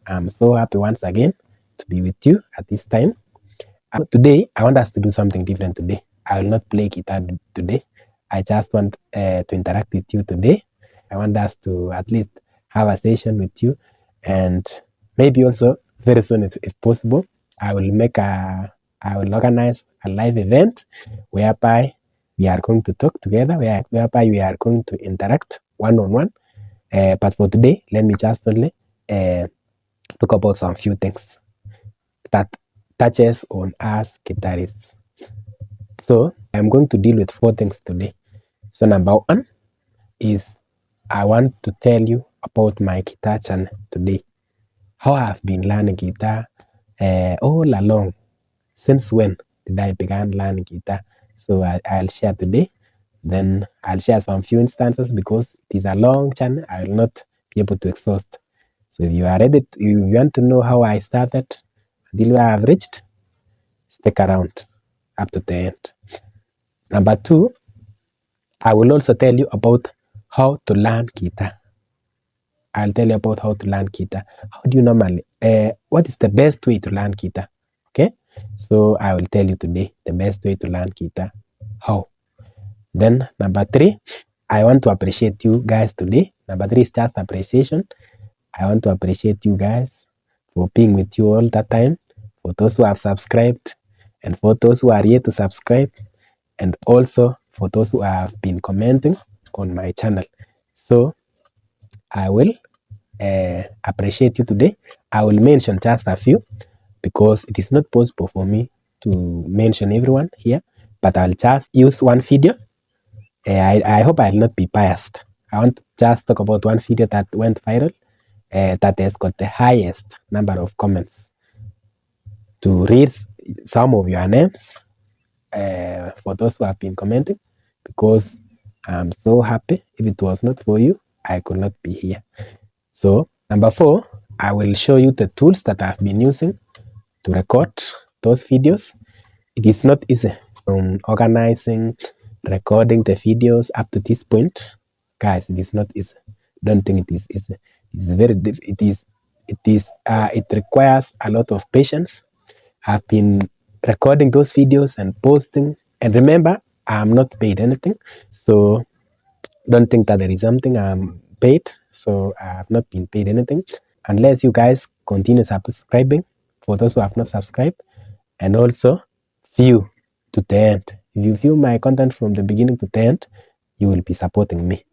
I'm so happy once again to be with you at this time. Today, I want us to do something different today. I will not play guitar today. I just want to interact with you today. I want us to at least have a session with you, and maybe also very soon, if possible, I will organize a live event whereby we are going to talk together, whereby we are going to interact one on one. But for today, let me just only talk about some few things that touches on us guitarists. So I'm going to deal with 4 things today. So number one is I want to tell you about my guitar channel today. How I've been learning guitar all along. Since when did I begin learning guitar? So I'll share today. Then I'll share some few instances because it is a long channel. I will not be able to exhaust. So if you are ready, you want to know how I started until where I have reached, stick around up to the end. Number two, I will also tell you about how to learn guitar. I'll tell you about how to learn guitar. How do you normally, what is the best way to learn guitar? Okay, so I will tell you today the best way to learn guitar. How? Then number three, I want to appreciate you guys today. Number three is just appreciation. I want to appreciate you guys for being with you all that time, for those who have subscribed, and for those who are yet to subscribe, and also for those who have been commenting on my channel. So I will appreciate you today. I will mention just a few because it is not possible for me to mention everyone here, but I'll just use one video. I hope I'll not be biased. I want to just talk about one video that went viral, that has got the highest number of comments. To read some of your names for those who have been commenting, because I'm so happy. If it was not for you, I could not be here. So number four, I will show you the tools that I've been using to record those videos. It is not easy organizing, recording the videos up to this point. Guys, it is not easy. Don't think it is easy. It's very it requires a lot of patience. I've been recording those videos and posting. And remember, I'm not paid anything. So don't think that there is something I'm paid. So I have not been paid anything. Unless you guys continue subscribing, for those who have not subscribed, and also view to the end. If you view my content from the beginning to the end, you will be supporting me.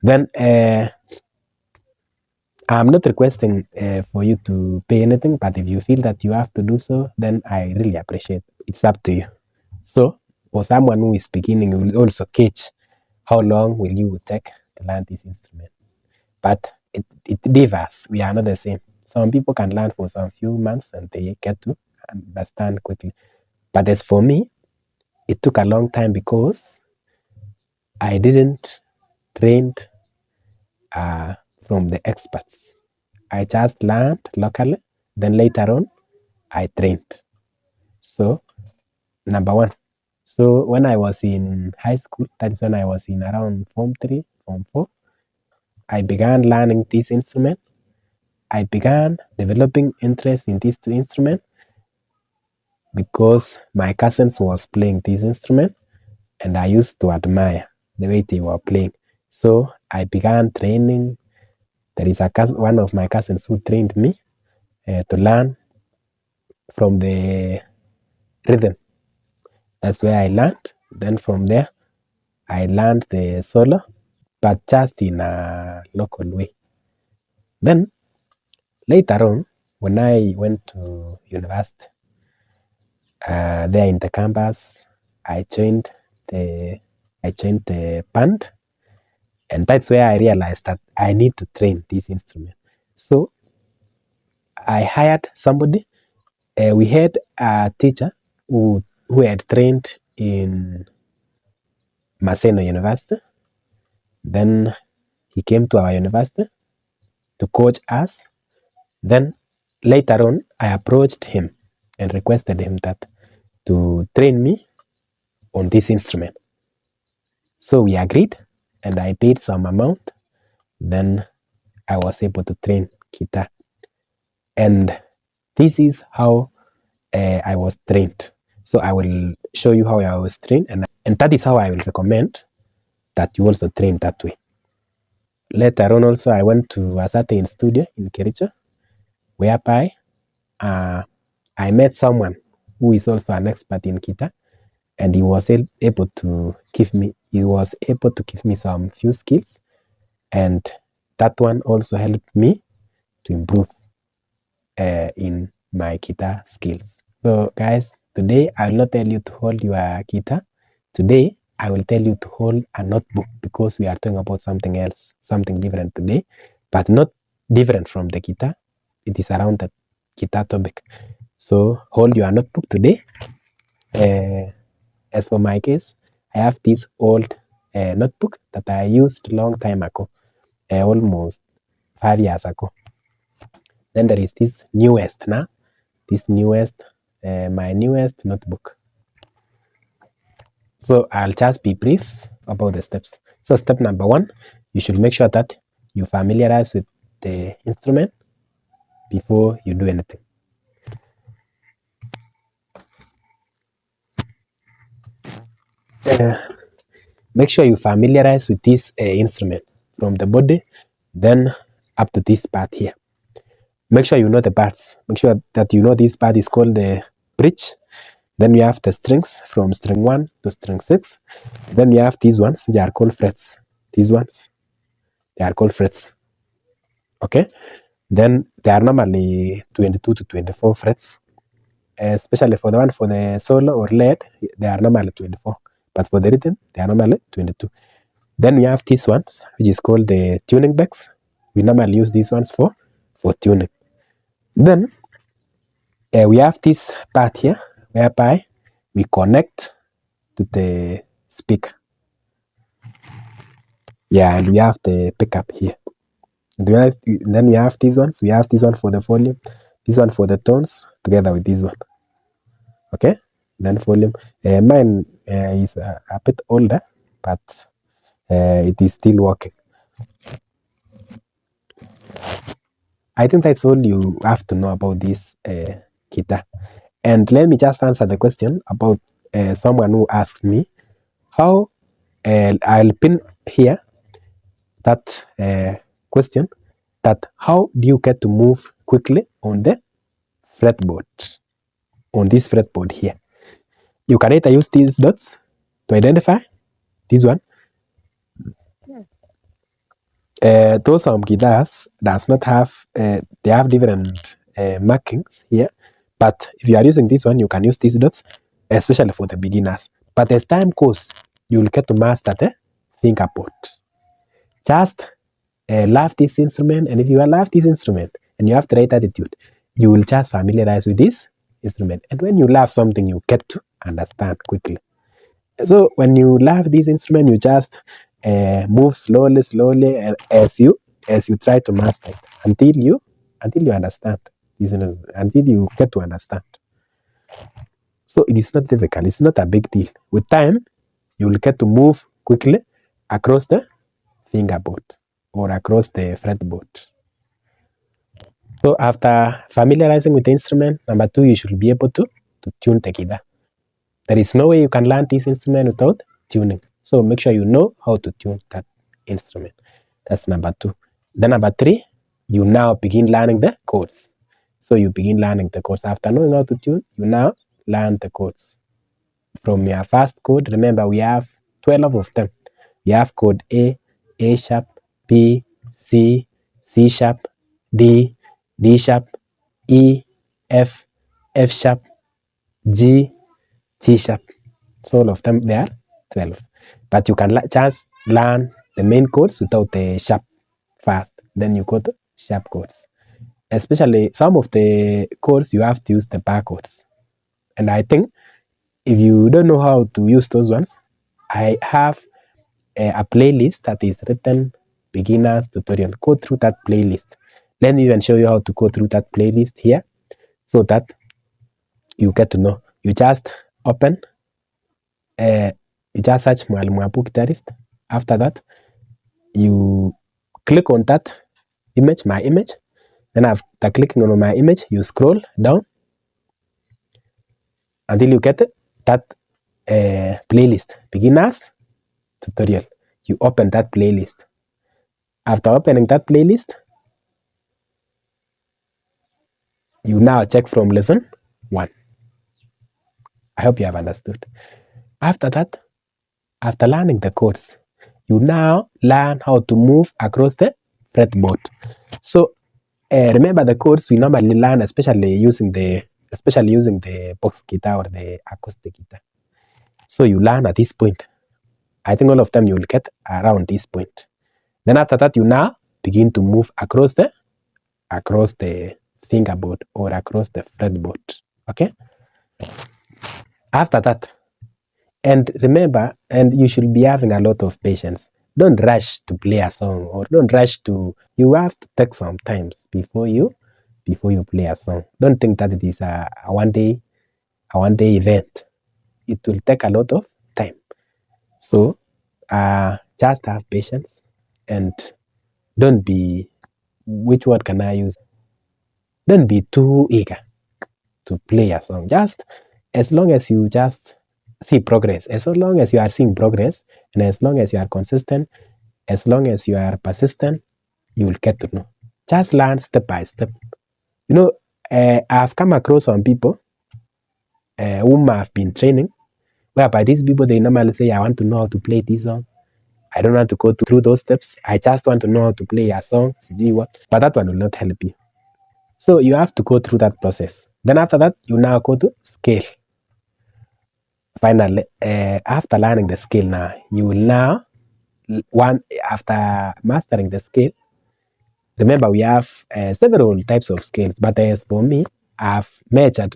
Then I'm not requesting for you to pay anything, but if you feel that you have to do so, then I really appreciate it. It's up to you. So for someone who is beginning, you will also catch how long will you take to learn this instrument. But it differs. We are not the same. Some people can learn for some few months and they get to understand quickly. But as for me, it took a long time because I didn't train from the experts. I just learned locally. Then later on, I trained. So number one. So when I was in high school, that is when I was in around Form 3, Form 4, I began learning this instrument. I began developing interest in this instrument because my cousins was playing this instrument and I used to admire the way they were playing. So I began training. There is one of my cousins who trained me to learn from the rhythm. That's where I learned. Then from there, I learned the solo, but just in a local way. Then later on, when I went to university, there in the campus, I joined the band, and that's where I realized that I need to train this instrument. So I hired somebody. We had a teacher who had trained in Maseno University. Then he came to our university to coach us. Then later on, I approached him and requested him that to train me on this instrument. So we agreed, and I paid some amount. Then I was able to train guitar. And this is how I was trained. So I will show you how I was trained, and that is how I will recommend that you also train that way. Later on also, I went to a certain studio in Kericho, whereby I met someone who is also an expert in guitar, and he was able to give me some few skills, and that one also helped me to improve in my guitar skills. So guys, today I will not tell you to hold your guitar. Today I will tell you to hold a notebook, because we are talking about something else, something different today, but not different from the guitar. It is around the guitar topic. So hold your notebook today. As for my case, I have this old notebook that I used long time ago, almost 5 years ago. Then there is this newest now, my newest notebook. So I'll just be brief about the steps. So step number one, you should make sure that you familiarize with the instrument before you do anything. Make sure you familiarize with this instrument from the body, then up to this part here. Make sure you know the parts. Make sure that you know this part is called the bridge. Then we have the strings from string 1 to string 6. Then we have these ones, they are called frets. These ones, they are called frets. Okay? Then they are normally 22 to 24 frets. Especially for the one for the solo or lead, they are normally 24. But for the rhythm, they are normally 22. Then we have these ones, which is called the tuning pegs. We normally use these ones for tuning. Then we have this part here, whereby we connect to the speaker. Yeah, and we have the pickup here. And then we have these ones. We have this one for the volume, this one for the tones, together with this one. Okay, then volume. Mine is a bit older, but it is still working. I think that's all you have to know about this guitar. And let me just answer the question about someone who asked me how. I'll pin here that question, that how do you get to move quickly on the fretboard, on this fretboard here. You can either use these dots to identify this one. Those guitars does not have, they have different markings here, but if you are using this one, you can use these dots, especially for the beginners. But as time goes, you will get to master the fingerboard. Just love this instrument, and if you love this instrument and you have the right attitude, you will just familiarize with this instrument. And when you love something, you get to understand quickly. So when you love this instrument, you just move slowly as you try to master it until you understand, until you get to understand. So it is not difficult. It's not a big deal. With time, you will get to move quickly across the fingerboard or across the fretboard. So after familiarizing with the instrument, number two, you should be able to tune the guitar. There is no way you can learn this instrument without tuning. So make sure you know how to tune that instrument. That's number two. Then number three, you now begin learning the chords. So you begin learning the chords. After knowing how to tune, you now learn the chords. From your first chord, remember we have 12 of them. We have chord A sharp, B, C, C sharp, D, D sharp, E, F, F sharp, G, G sharp. So all of them, they are 12. But you can just learn the main chords without the sharp first. Then you go to sharp chords. Especially some of the chords, you have to use the bar chords. And I think if you don't know how to use those ones, I have a playlist that is written beginners tutorial. Go through that playlist. Let me even show you how to go through that playlist here, so that you get to know. You just open, you just search Mwalimu Abu guitarist. After that, you click on that image, my image. Then after clicking on my image, you scroll down until you get that playlist, beginners tutorial. You open that playlist. After opening that playlist, you now check from lesson 1. I hope you have understood. After that, after learning the chords, you now learn how to move across the fretboard. So remember the chords we normally learn, especially using the box guitar or the acoustic guitar. So you learn at this point. I think all of them you will get around this point. Then after that, you now begin to move across the fingerboard or across the fretboard. Okay. After that, and remember, and you should be having a lot of patience. Don't rush to play a song, or don't rush to. You have to take some times before you play a song. Don't think that it is a one day event. It will take a lot of time. So just have patience and don't be, which word can I use? Don't be too eager to play a song. Just as long as you just see progress, as long as you are seeing progress, and as long as you are consistent, as long as you are persistent, you will get to know. Just learn step by step. I've come across some people whom I've been training, whereby these people, they normally say, I want to know how to play this song. I don't want to go through those steps. I just want to know how to play a song. But that one will not help you. So you have to go through that process. Then after that, you now go to scale. Finally, after learning the scale now, you will now, after mastering the scale, remember we have several types of scales, but as for me, I've measured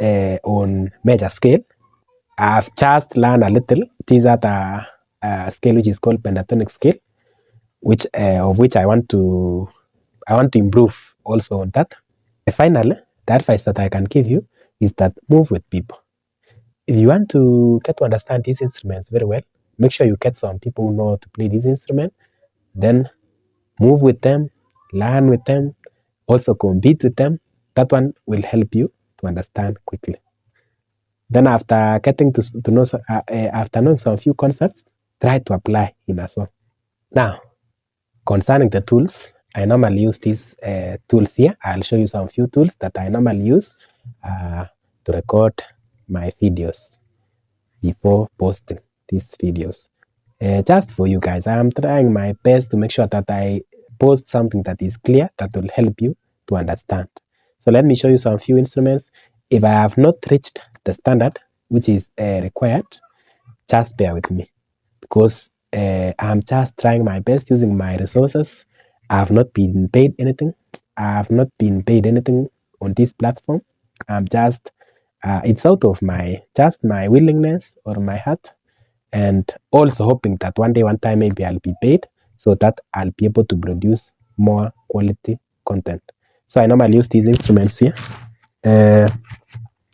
on major scale. I've just learned a little. These are the scale which is called pentatonic scale, which I want to improve also on that. Finally, the advice that I can give you is that move with people. If you want to get to understand these instruments very well, make sure you get some people who know how to play this instrument. Then move with them, learn with them, also compete with them. That one will help you to understand quickly. Then after getting to know, after knowing some few concepts, try to apply in a song. Now, concerning the tools, I normally use these tools here. I'll show you some few tools that I normally use to record my videos before posting these videos. Just for you guys, I'm trying my best to make sure that I post something that is clear, that will help you to understand. So let me show you some few instruments. If I have not reached the standard, which is required, just bear with me, because I'm just trying my best using my resources. I have not been paid anything. I have not been paid anything on this platform. I'm just, it's out of my willingness or my heart, and also hoping that one time, maybe I'll be paid so that I'll be able to produce more quality content. So I normally use these instruments here.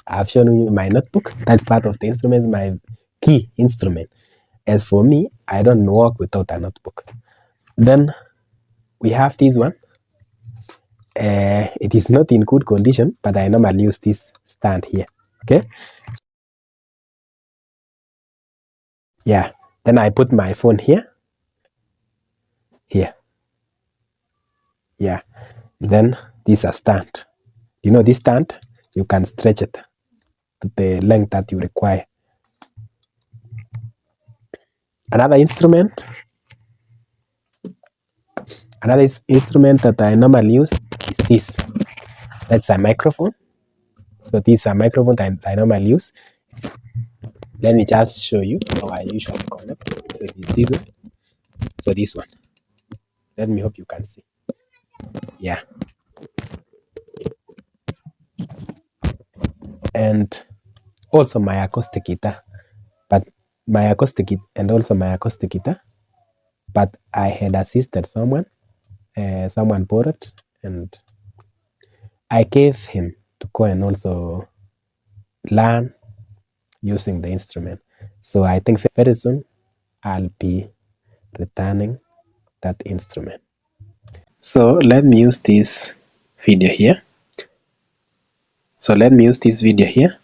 I've shown you my notebook. That's part of the instruments, my key instrument. As for me, I don't work without a notebook. Then we have this one. It is not in good condition, but I normally use this stand here. Okay. Yeah. Then I put my phone here. Here. Yeah. Then this is a stand. This stand, you can stretch it to the length that you require. Another instrument that I normally use is this. That's a microphone. So this is a microphone that I normally use. Let me just show you how I usually connect. So it is this one. So this one. Let me hope you can see. Yeah. And also my acoustic guitar. But my acoustic guitar. But I had assisted someone. Someone borrowed, and I gave him to go and also learn using the instrument. So I think very soon I'll be returning that instrument. So let me use this video here. So let me use this video here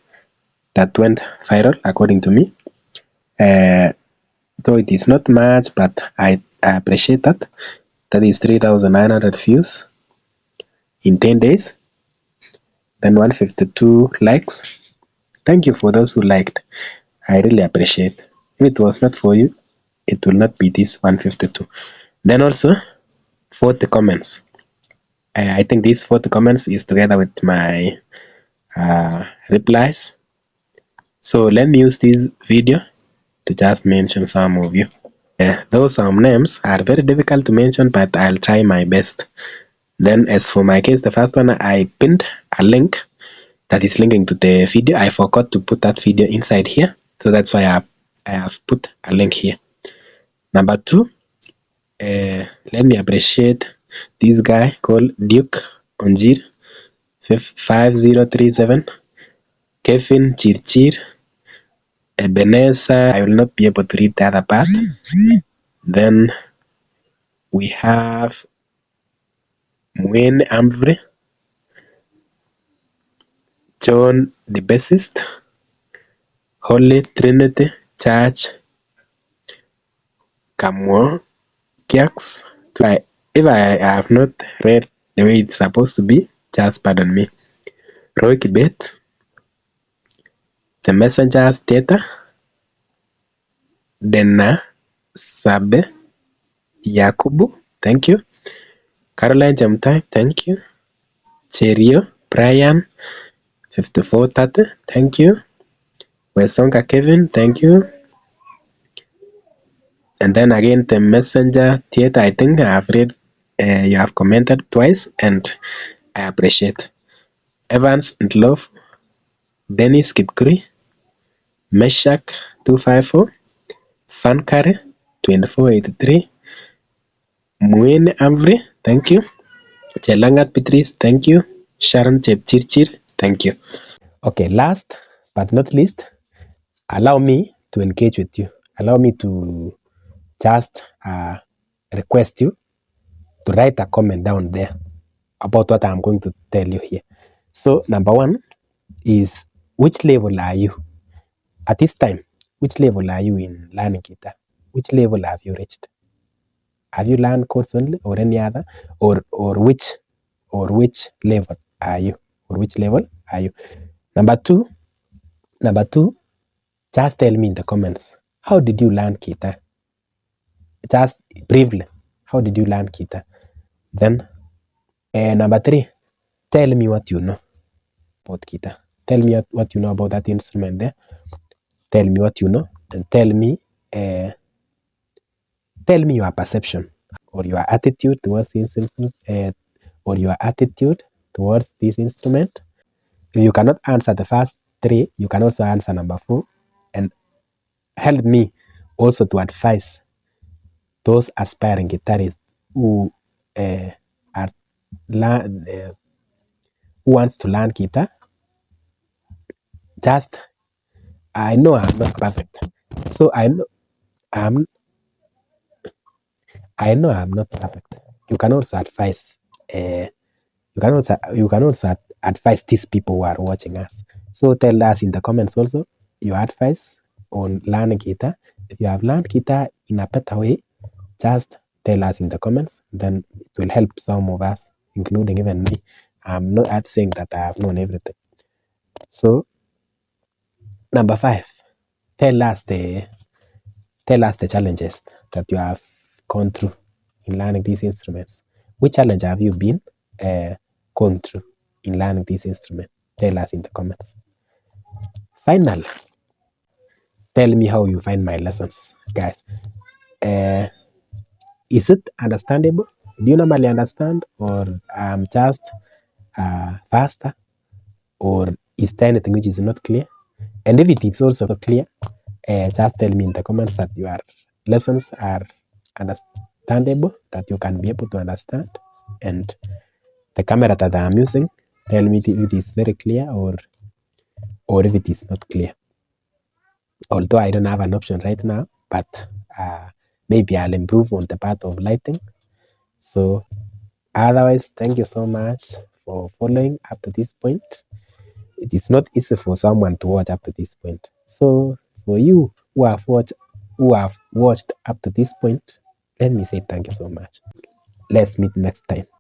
that went viral according to me. Though it is not much, but I appreciate that. That is 3,900 views in 10 days. Then 152 likes. Thank you for those who liked. I really appreciate. If it was not for you, it will not be this 152. Then also 40 comments. I think these 40 comments is together with my replies. So let me use this video to just mention some of you. Those some names are very difficult to mention, but I'll try my best. Then as for my case, the first one, I pinned a link that is linking to the video. I forgot to put that video inside here, so that's why I have put a link here. Number 2, let me appreciate this guy called Duke Onjir 5037, Kevin Chirchir, Ebenezer. I will not be able to read the other part. Then we have Mwene Ambre, John the Bassist, Holy Trinity Church, Kamwo Kiaks. If I have not read the way it's supposed to be, just pardon me. Roy Kibet, The Messengers Theatre, Dena Sabe, Yakubu, thank you. Caroline Jamtai, thank you. Cherio, Brian, 5430, thank you. Wesonga Kevin, thank you. And then again, The Messenger Theatre, I think I have read, you have commented twice, and I appreciate. Evans and Love, Dennis Kipkuri, Meshak 254, Fankare 2483, Mwene Amvri, thank you. Chelangat Pitris, thank you. Sharon Chepchirchir, thank you. Okay, last but not least, allow me to engage with you. Allow me to just request you to write a comment down there about what I'm going to tell you here. So number 1 is, which level are you at this time? Which level are you in learning guitar? Which level have you reached? Have you learned chords only or any other? Or which level are you? Or which level are you? Number two, just tell me in the comments, how did you learn guitar? Just briefly, how did you learn guitar? Then number 3, tell me what you know about guitar. Tell me what you know about that instrument there. Tell me what you know, and tell me your perception or your attitude towards this instrument, or your attitude towards this instrument. If you cannot answer the first 3, you can also answer number 4, and help me also to advise those aspiring guitarists who are who wants to learn guitar. Just, I know I'm not perfect, so I know I'm not perfect. You can also advise. You can also advise these people who are watching us. So tell us in the comments also your advice on learning guitar. If you have learned guitar in a better way, just tell us in the comments. Then it will help some of us, including even me. I'm not saying that I have known everything. So number 5, tell us the challenges that you have gone through in learning these instruments. Which challenge have you been gone through in learning these instruments? Tell us in the comments. Finally, tell me how you find my lessons, guys. Is it understandable? Do you normally understand, or I'm just faster, or is there anything which is not clear? And if it is also clear, just tell me in the comments that your lessons are understandable, that you can be able to understand. And the camera that I'm using, tell me if it is very clear or if it is not clear. Although I don't have an option right now, but maybe I'll improve on the part of lighting. So otherwise, thank you so much for following up to this point. It is not easy for someone to watch up to this point. So for you who have watched up to this point, let me say thank you so much. Let's meet next time.